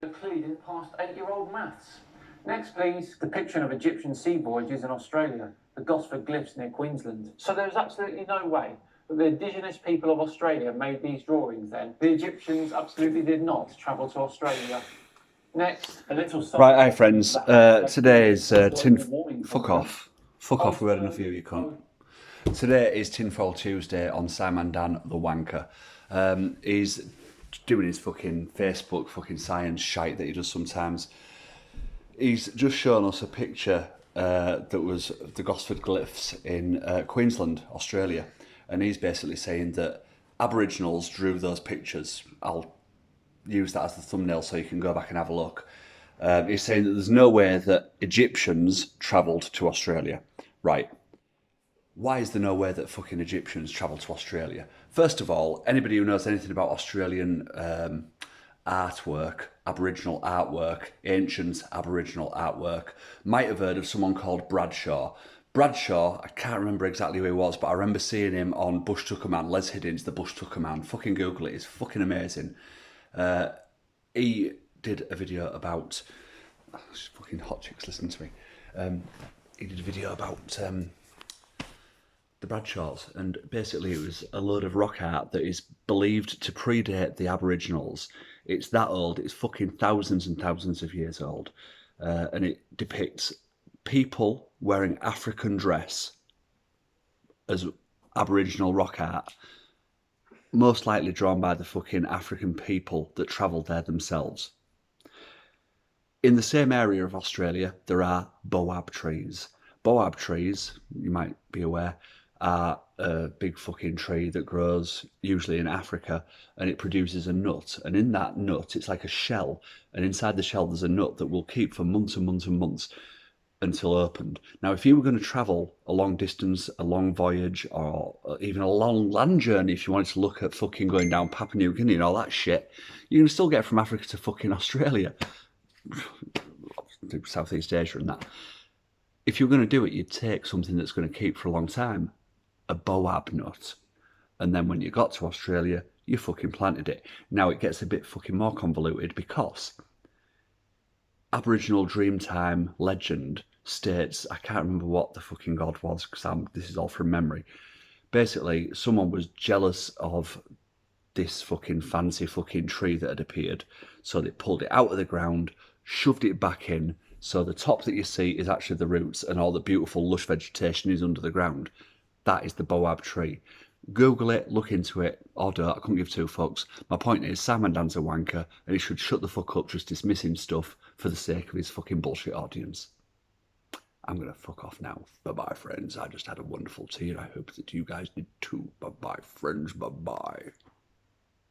Clearly didn't pass 8-year-old maths. Next, please, depiction of Egyptian sea voyages in Australia, the Gosford Glyphs near Queensland. So there's absolutely no way that the indigenous people of Australia made these drawings then. The Egyptians absolutely did not travel to Australia. Next, a little... Right, hi friends, today is Fuck off. Fuck off, we had enough of you cunt. Today is Tinfoil Tuesday on Sciman Dan, the wanker. He's doing his fucking Facebook fucking science shite that he does sometimes. He's just shown us a picture that was the Gosford Glyphs in Queensland, Australia. And he's basically saying that Aboriginals drew those pictures. I'll use that as the thumbnail so you can go back and have a look. He's saying that there's no way that Egyptians travelled to Australia. Right. Why is there no way that fucking Egyptians travelled to Australia? First of all, anybody who knows anything about Australian artwork, Aboriginal artwork, ancient Aboriginal artwork, might have heard of someone called Bradshaw. Bradshaw, I can't remember exactly who he was, but I remember seeing him on Bush Tucker Man, Les Hiddins, the Bush Tucker Man. Fucking Google it, it's fucking amazing. He did a video about... Oh, fucking hot chicks, listen to me. He did a video about... the Bradshaws, and basically it was a load of rock art that is believed to predate the Aboriginals. It's that old, it's fucking thousands and thousands of years old, and it depicts people wearing African dress as Aboriginal rock art, most likely drawn by the fucking African people that travelled there themselves. In the same area of Australia, there are boab trees. Boab trees, you might be aware, are a big fucking tree that grows usually in Africa, and it produces a nut, and in that nut it's like a shell, and inside the shell there's a nut that will keep for months and months and months until opened. Now if you were going to travel a long distance, a long voyage, or even a long land journey, if you wanted to look at fucking going down Papua New Guinea and all that shit, you can still get from Africa to fucking Australia, Southeast Asia and that. If you're going to do it, you'd take something that's going to keep for a long time, a boab nut, and then when you got to Australia, you fucking planted it. Now it gets a bit fucking more convoluted because Aboriginal Dreamtime legend states, I can't remember what the fucking god was because this is all from memory. Basically, someone was jealous of this fucking fancy fucking tree that had appeared, so they pulled it out of the ground, shoved it back in, so the top that you see is actually the roots and all the beautiful lush vegetation is under the ground. That is the boab tree. Google it, look into it, or don't, I couldn't give two fucks. My point is, Sciman Dan's a wanker, and he should shut the fuck up just dismissing stuff for the sake of his fucking bullshit audience. I'm gonna fuck off now. Bye-bye, friends. I just had a wonderful tea, and I hope that you guys did too. Bye-bye, friends. Bye-bye.